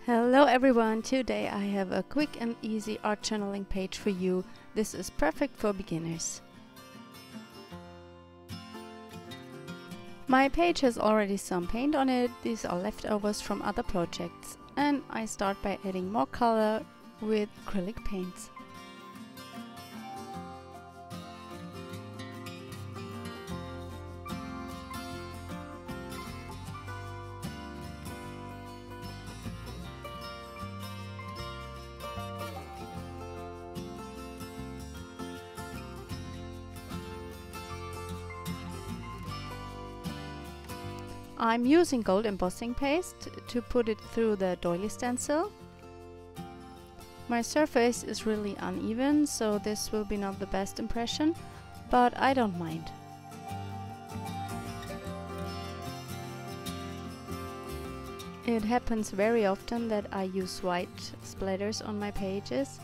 Hello everyone, today I have a quick and easy art journaling page for you. This is perfect for beginners. My page has already some paint on it. These are leftovers from other projects, and I start by adding more color with acrylic paints. I'm using gold embossing paste to put it through the doily stencil. My surface is really uneven, so this will be not the best impression, but I don't mind. It happens very often that I use white splatters on my pages,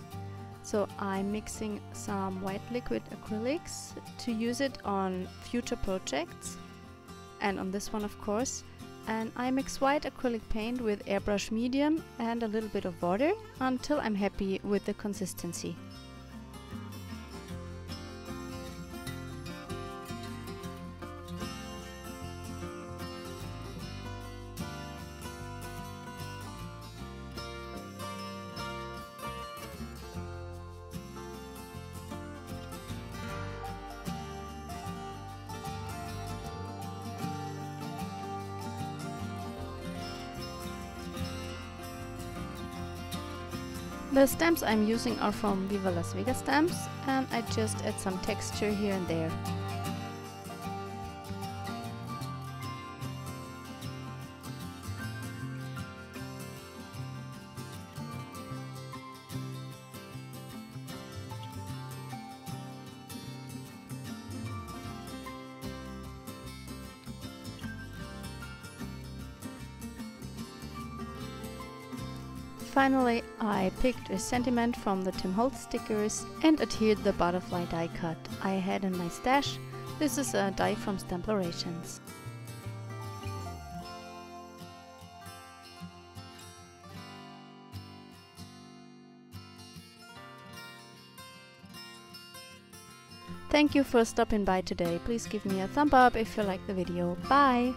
so I'm mixing some white liquid acrylics to use it on future projects. And on this one, of course, and I mix white acrylic paint with airbrush medium and a little bit of water until I'm happy with the consistency. The stamps I'm using are from Viva Las Vegas stamps, and I just add some texture here and there. Finally, I picked a sentiment from the Tim Holtz stickers and adhered the butterfly die cut I had in my stash. This is a die from Stamplations. Thank you for stopping by today. Please give me a thumb up if you like the video. Bye!